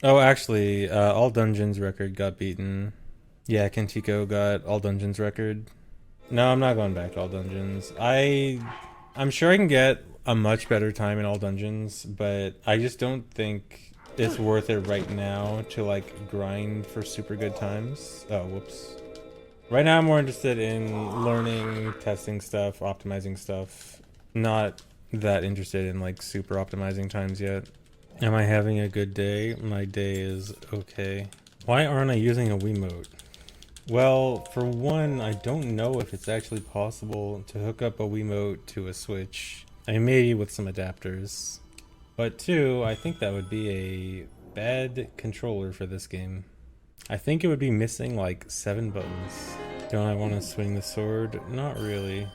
Oh, actually, all dungeons record got beaten. Yeah, Kentiko got all dungeons record. No, I'm not going back to all dungeons. I'm sure I can get a much better time in all dungeons, but I just don't think it's worth it right now to like grind for super good times. Oh, whoops. Right now I'm more interested in learning, testing stuff, optimizing stuff. Not that interested in like super optimizing times yet. Am I having a good day? My day is okay. Why aren't I using a Wiimote? Well, for one, I don't know if it's actually possible to hook up a Wiimote to a Switch. I mean, maybe with some adapters. But two, I think that would be a bad controller for this game. I think it would be missing like 7 buttons. Don't I want to swing the sword? Not really.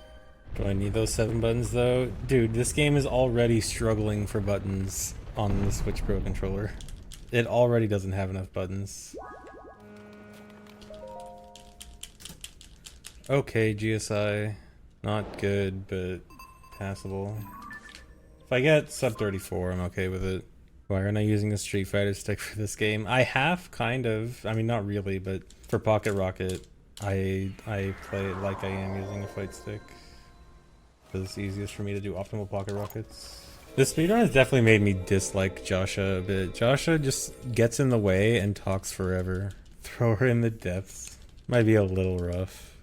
Do I need those 7 buttons though? Dude, this game is already struggling for buttons on the Switch Pro controller. It already doesn't have enough buttons. Okay, GSI. Not good, but passable. If I get sub 34, I'm okay with it. Why aren't I using a Street Fighter stick for this game? I have, kind of. I mean, not really, but for Pocket Rocket, I play it like I am using a fight stick. It's easiest for me to do optimal Pocket Rockets. This speedrun has definitely made me dislike Joshua a bit. Joshua just gets in the way and talks forever. Throw her in the depths. Might be a little rough.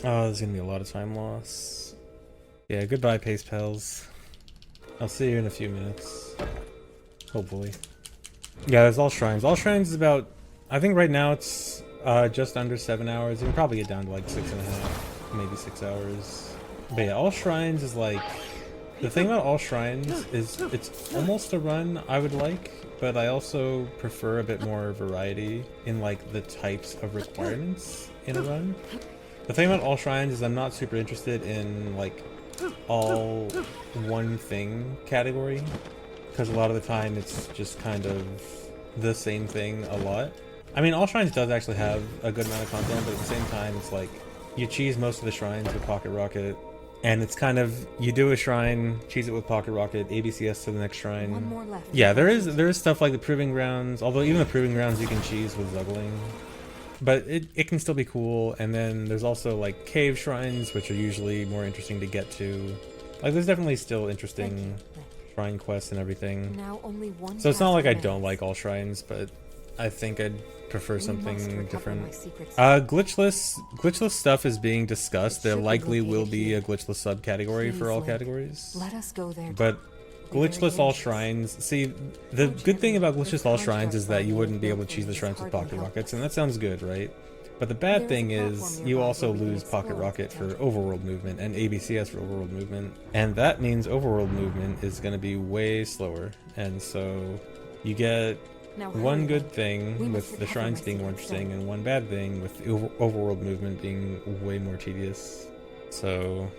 Oh, there's gonna be a lot of time loss. Yeah, goodbye, Pace Pals. I'll see you in a few minutes. Hopefully. Yeah, there's all shrines. All shrines is about, I think right now it's just under 7 hours. You can probably get down to like 6.5, maybe 6 hours. But yeah, all shrines is like, the thing about all shrines is it's almost a run I would like, but I also prefer a bit more variety in like the types of requirements in a run. The thing about all shrines is I'm not super interested in like all one thing category, because a lot of the time it's just kind of the same thing a lot. I mean, all shrines does actually have a good amount of content, but at the same time it's like you cheese most of the shrines with Pocket Rocket, and it's kind of you do a shrine, cheese it with Pocket Rocket, ABCS to the next shrine. One more left. Yeah, there is stuff like the Proving Grounds, although even the Proving Grounds you can cheese with Zuggling. But it can still be cool, and then there's also like cave shrines, which are usually more interesting to get to. Like there's definitely still interesting shrine quests and everything. Now only one So it's not task like I remains. don't like all shrines, but I think I'd prefer We must something recover my different. secret Glitchless stuff is being discussed. There should be likely will located be here. a glitchless subcategory for Please, all Link. categories. Let us go there. But glitchless all shrines. See, the good thing about glitchless all shrines is that you wouldn't be able to cheese the shrines with pocket rockets, and that sounds good, right? But the bad thing is you also lose pocket rocket for overworld movement and ABCS for overworld movement, and that means overworld movement is going to be way slower. And so you get Now one hurry, good Link. thing We with must the recover shrines my being more secret interesting, stone. and one bad thing with overworld movement being way more tedious. So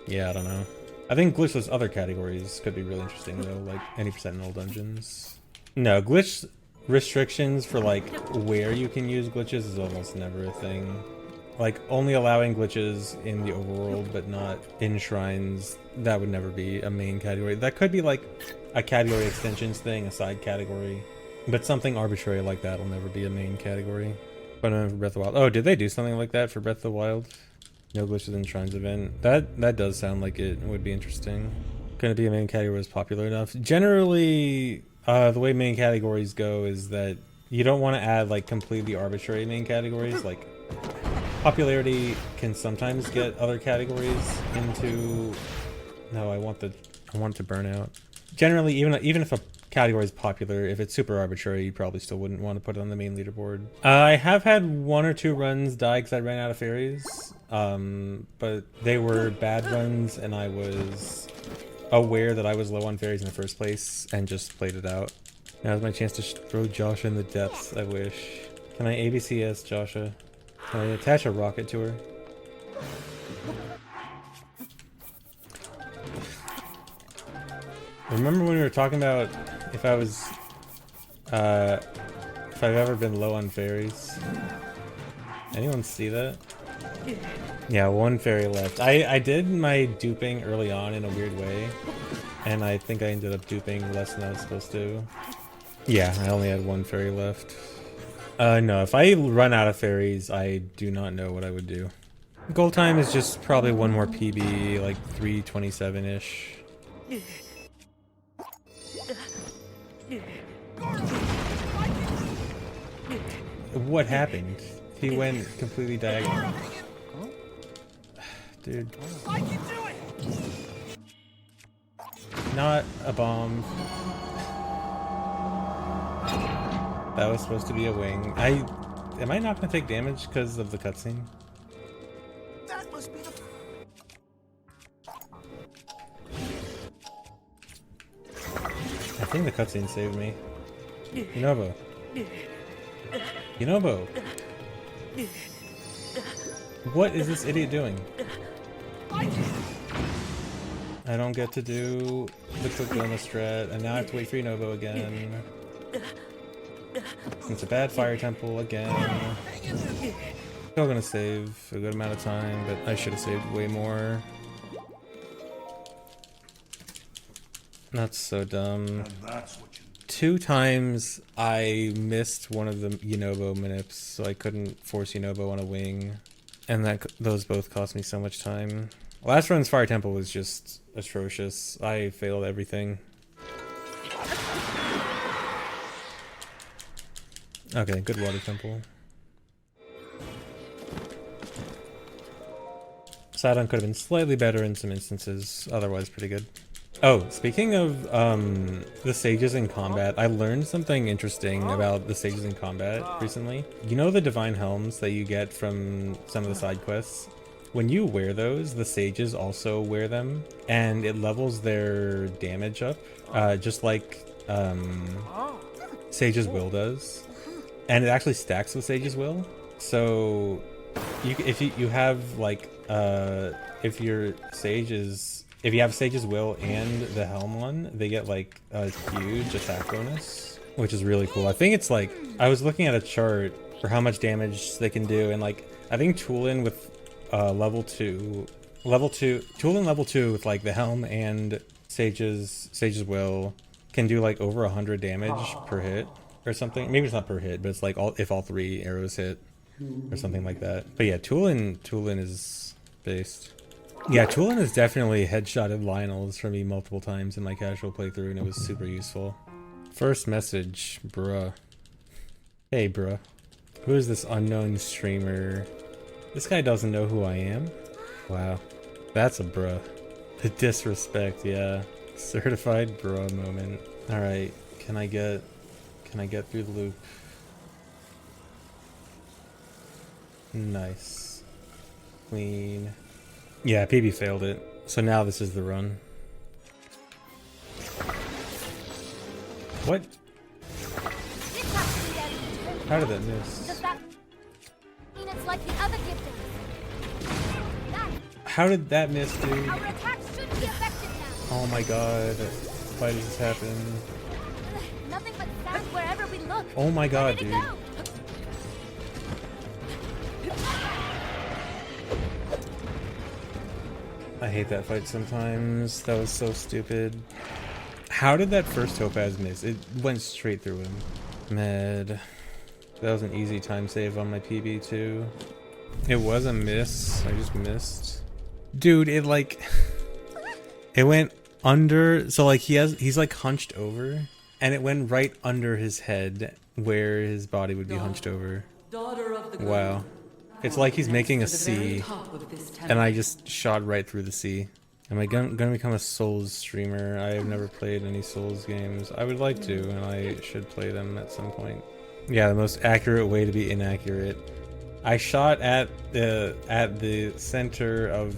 yeah, I don't know. I think glitchless other categories could be really interesting though, like any percent in all dungeons. No, glitch restrictions for like where you can use glitches is almost never a thing. Like only allowing glitches in the overworld but not in shrines, that would never be a main category. That could be like a category extensions thing, a side category. But something arbitrary like that will never be a main category. But for Breath of the Wild. Oh, did they do something like that for Breath of the Wild? No glitches in shrines event. That does sound like it would be interesting. Gonna be a main category is popular enough. Generally, the way main categories go is that you don't want to add like completely arbitrary main categories. Like popularity can sometimes get other categories into. No, I want it to burn out. Generally, even if a category is popular, if it's super arbitrary, you probably still wouldn't want to put it on the main leaderboard. I have had 1 or 2 runs die because I ran out of fairies, but they were bad runs, and I was aware that I was low on fairies in the first place and just played it out. Now's my chance to throw Joshua in the depths. I wish. Can I ABCS Joshua? Can I attach a rocket to her? Remember when we were talking about if I've ever been low on fairies? Anyone see that? Yeah, 1 fairy left. I did my duping early on in a weird way, and I think I ended up duping less than I was supposed to. Yeah, I only had one fairy left. No, if I run out of fairies, I do not know what I would do. Goal time is just probably one more PB, like 3:27-ish. What happened? He went completely diagonal. Dude. Not a bomb. That was supposed to be a wing. Am I not gonna take damage because of the cutscene? That must be the... I think the cutscene saved me. Yunobo. Yunobo. What is this idiot doing? I don't get to do the quick bonus strat, and now I have to wait for Yunobo again. It's a bad fire temple again. Still gonna save a good amount of time, but I should have saved way more. That's so dumb. Two times I missed one of the Yunobo manips, so I couldn't force Yunobo on a wing. And those both cost me so much time. Last run's Fire Temple was just atrocious. I failed everything. Okay, good Water Temple. Sidon could have been slightly better in some instances, otherwise pretty good. Oh, speaking of the sages in combat, I learned something interesting about the sages in combat recently. You know the divine helms that you get from some of the side quests? When you wear those, the sages also wear them, and it levels their damage up, just like Sage's Will does. And it actually stacks with Sage's Will. So if you have like if you have Sage's Will and the Helm one, they get like a huge attack bonus, which is really cool. I think it's like, I was looking at a chart for how much damage they can do, and like I think Tulin with level 2 with like the Helm and Sage's Will can do like over 100 damage per hit or something. Maybe it's not per hit, but it's like if all 3 arrows hit or something like that. But yeah, Tulin is based. Yeah, Tulin has definitely headshotted Lionels for me multiple times in my casual playthrough, and it was super useful. First message, bruh. Hey, bruh. Who is this unknown streamer? This guy doesn't know who I am? Wow. That's a bruh. The disrespect, yeah. Certified bruh moment. Alright, can I get through the loop? Nice. Clean. Yeah, PB failed it. So now this is the run. What? How did that miss? Does that mean it's like the other giftings? How did that miss, dude? Our attacks should be effective now. Oh my god. Why did this happen? Nothing but sand wherever we look. Oh my god, Where did it dude. go? I hate that fight sometimes. That was so stupid. How did that first Topaz miss? It went straight through him. Med. That was an easy time save on my PB too. It was a miss. I just missed. Dude, it like... it went under... So like he's like hunched over. And it went right under his head where his body would be hunched over. Wow. It's like he's making a C, and I just shot right through the C. Am I gonna become a Souls streamer? I have never played any Souls games. I would like to, and I should play them at some point. Yeah, the most accurate way to be inaccurate. I shot at the center of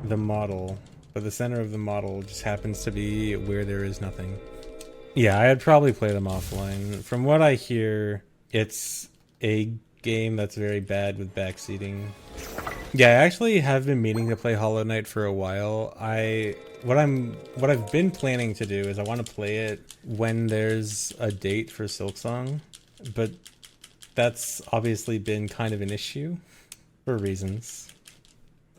the model, but the center of the model just happens to be where there is nothing. Yeah, I'd probably play them offline. From what I hear, it's a game that's very bad with backseating. Yeah, I actually have been meaning to play Hollow Knight for a while. What I've been planning to do is I want to play it when there's a date for Silksong, but that's obviously been kind of an issue for reasons.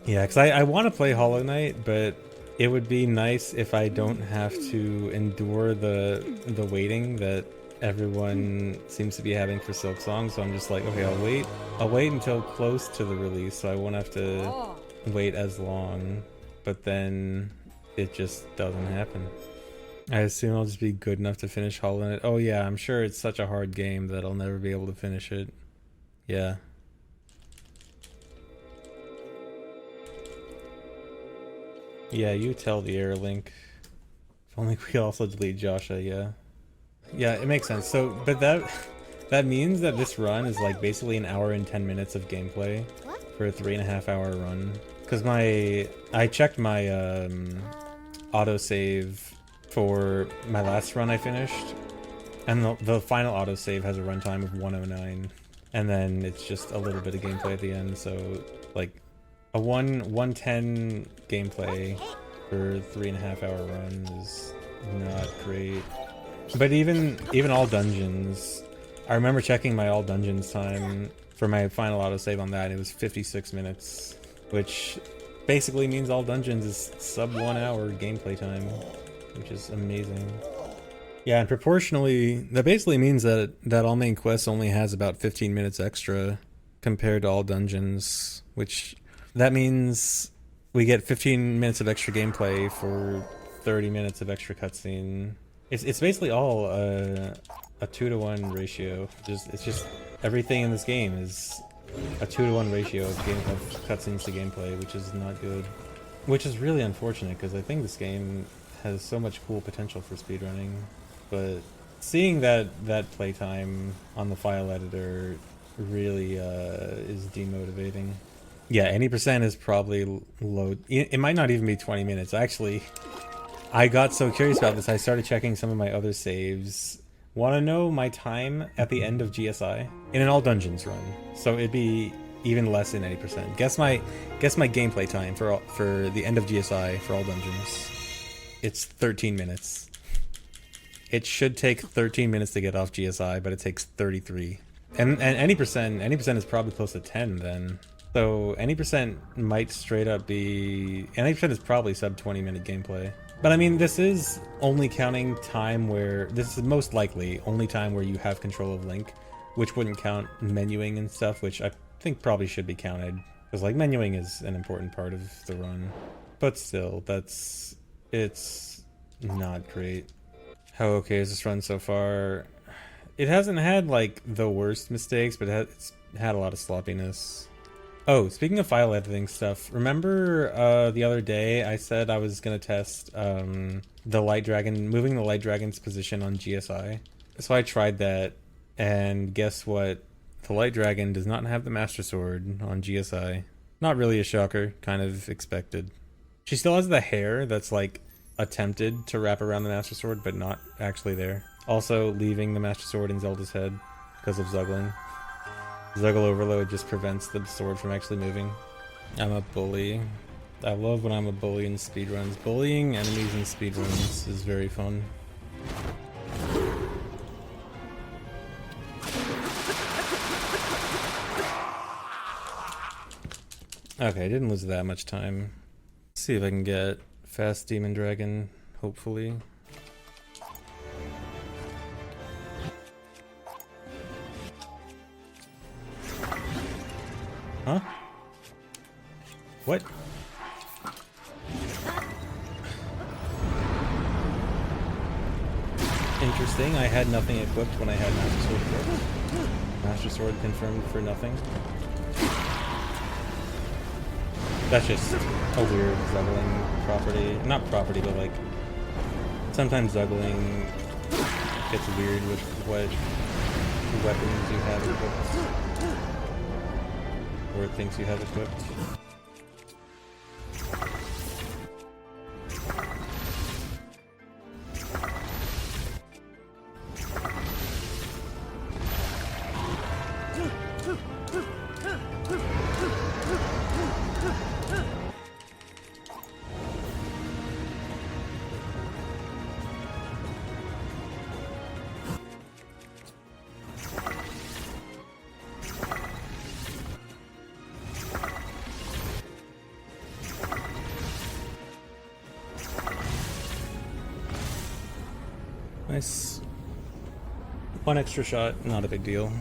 Yeah, because I want to play Hollow Knight, but it would be nice if I don't have to endure the waiting that everyone seems to be having for Silk Song. So I'm just like, okay, I'll wait until close to the release so I won't have to wait as long. But then it just doesn't happen. I assume I'll just be good enough to finish Hollow Knight. Oh yeah, I'm sure it's such a hard game that I'll never be able to finish it. Yeah. Yeah, you tell the error link. If only we also delete Joshua, yeah. Yeah, it makes sense. So, but that means that this run is like basically an hour and 10 minutes of gameplay for a 3.5-hour run. Because I checked my autosave for my last run I finished, and the final autosave has a runtime of 109, and then it's just a little bit of gameplay at the end. So like a 110 gameplay for 3.5-hour run is not great. But even all dungeons, I remember checking my all dungeons time for my final autosave on that, and it was 56 minutes, which basically means all dungeons is sub 1 hour gameplay time, which is amazing. Yeah, and proportionally, that basically means that all main quests only has about 15 minutes extra compared to all dungeons, which that means we get 15 minutes of extra gameplay for 30 minutes of extra cutscene. It's basically all a 2-to-1 ratio. It's just everything in this game is a 2-to-1 ratio of cutscenes to gameplay, which is not good. Which is really unfortunate because I think this game has so much cool potential for speedrunning. But seeing that playtime on the file editor really is demotivating. Yeah, any percent is probably low. It might not even be 20 minutes. Actually, I got so curious about this, I started checking some of my other saves. Want to know my time at the end of GSI? In an all dungeons run. So it'd be even less than 80%. Guess my gameplay time for the end of GSI for all dungeons. It's 13 minutes. It should take 13 minutes to get off GSI, but it takes 33. And any percent is probably close to 10 then. So any percent might straight up be... Any percent is probably sub 20-minute gameplay. But I mean, this is only counting time where... This is most likely only time where you have control of Link, which wouldn't count menuing and stuff, which I think probably should be counted. Because, like, menuing is an important part of the run. But still, it's not great. How okay is this run so far? It hasn't had, like, the worst mistakes, but it's had a lot of sloppiness. Oh, speaking of file editing stuff, remember the other day I said I was going to test the Light Dragon, moving the Light Dragon's position on GSI? So I tried that, and guess what? The Light Dragon does not have the Master Sword on GSI. Not really a shocker, kind of expected. She still has the hair that's like attempted to wrap around the Master Sword, but not actually there. Also leaving the Master Sword in Zelda's head because of Zuggling. Zuggle Overload just prevents the sword from actually moving. I'm a bully. I love when I'm a bully in speedruns. Bullying enemies in speedruns is very fun. Okay, I didn't lose that much time. Let's see if I can get Fast Demon Dragon, hopefully. Huh? What? Interesting, I had nothing equipped when I had Master Sword equipped. Master Sword confirmed for nothing. That's just a weird Zuggling property. Not property, but like... Sometimes Zuggling gets weird with what weapons you have equipped. Or it thinks you have equipped. Nice. One extra shot, not a big deal.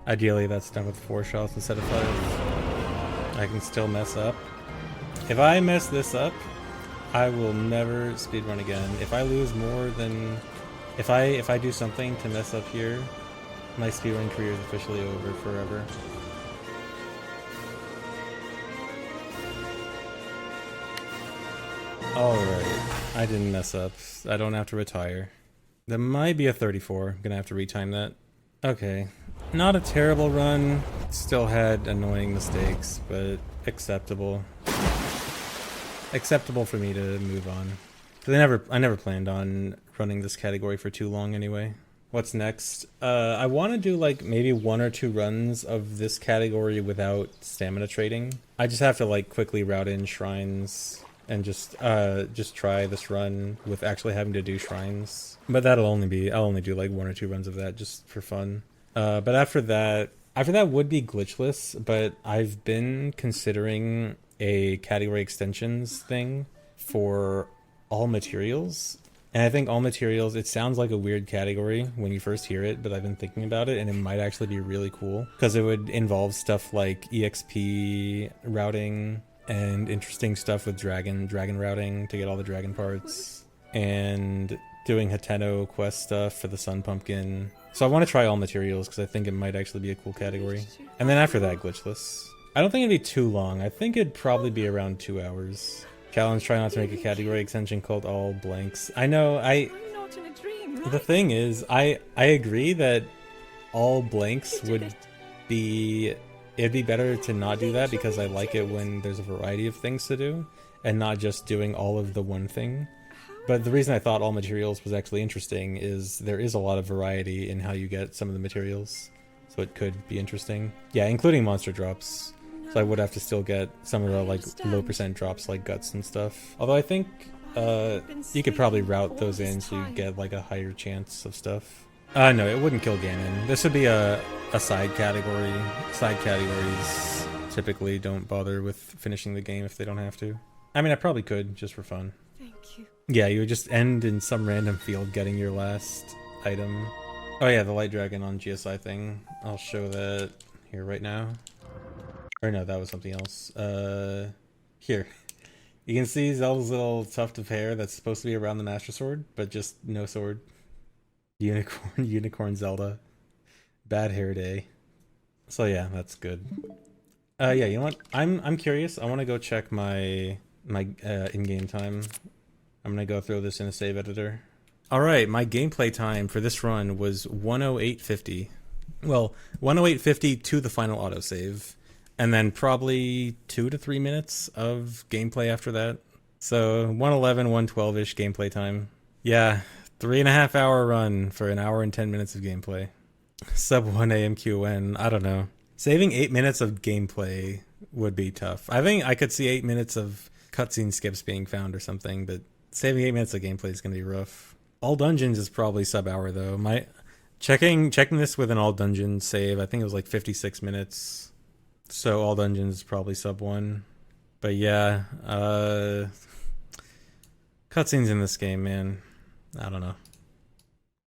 Ideally, that's done with 4 shots instead of 5. I can still mess up. If I mess this up, I will never speedrun again. If I lose more than... If I do something to mess up here, my speedrun career is officially over forever. Alright, I didn't mess up. I don't have to retire. There might be a 34. I'm gonna have to retime that. Okay. Not a terrible run. Still had annoying mistakes, but acceptable. Acceptable for me to move on. I never planned on running this category for too long anyway. What's next? I want to do like maybe 1 or 2 runs of this category without stamina trading. I just have to like quickly route in shrines and just try this run with actually having to do shrines. But I'll only do like 1 or 2 runs of that just for fun. But after that would be glitchless, but I've been considering a category extensions thing for all materials. And I think all materials, it sounds like a weird category when you first hear it, but I've been thinking about it and it might actually be really cool because it would involve stuff like EXP routing and interesting stuff with dragon routing to get all the dragon parts and doing Hateno quest stuff for the Sun Pumpkin. So I want to try all materials because I think it might actually be a cool category. And then after that, glitchless. I don't think it'd be too long. I think it'd probably be around 2 hours. Challenge, try not to make a category extension called all blanks. I know, I'm not in a dream, right? the thing is, I agree that all blanks would be, it'd be better to not do that because I like it when there's a variety of things to do and not just doing all of the one thing. But the reason I thought all materials was actually interesting is there is a lot of variety in how you get some of the materials. So it could be interesting. Yeah, including monster drops. So I would have to still get some of the like low % drops like guts and stuff. Although I think you could probably route those in so you get like a higher chance of stuff. No, it wouldn't kill Ganon. This would be a side category. Side categories typically don't bother with finishing the game if they don't have to. I mean, I probably could just for fun. Thank you. Yeah, you would just end in some random field getting your last item. Oh yeah, the light dragon on GSI thing. I'll show that here right now. Or no, that was something else. Here. You can see Zelda's little tuft of hair that's supposed to be around the Master Sword, but just no sword. Unicorn Zelda. Bad hair day. So yeah, that's good. Yeah, you know what? I'm curious. I want to go check my in-game time. I'm gonna go throw this in a save editor. Alright, my gameplay time for this run was 108.50. Well, 108.50 to the final autosave. And then probably 2 to 3 minutes of gameplay after that. So 111, 112-ish gameplay time. Yeah, 3.5 hour run for an hour and 10 minutes of gameplay. Sub 1 AMQN, I don't know. Saving 8 minutes of gameplay would be tough. I think I could see 8 minutes of cutscene skips being found or something, but saving 8 minutes of gameplay is going to be rough. All dungeons is probably sub hour though. Checking this with an all dungeon save, I think it was like 56 minutes. So all dungeons is probably sub 1. But yeah, cutscenes in this game, man. I don't know.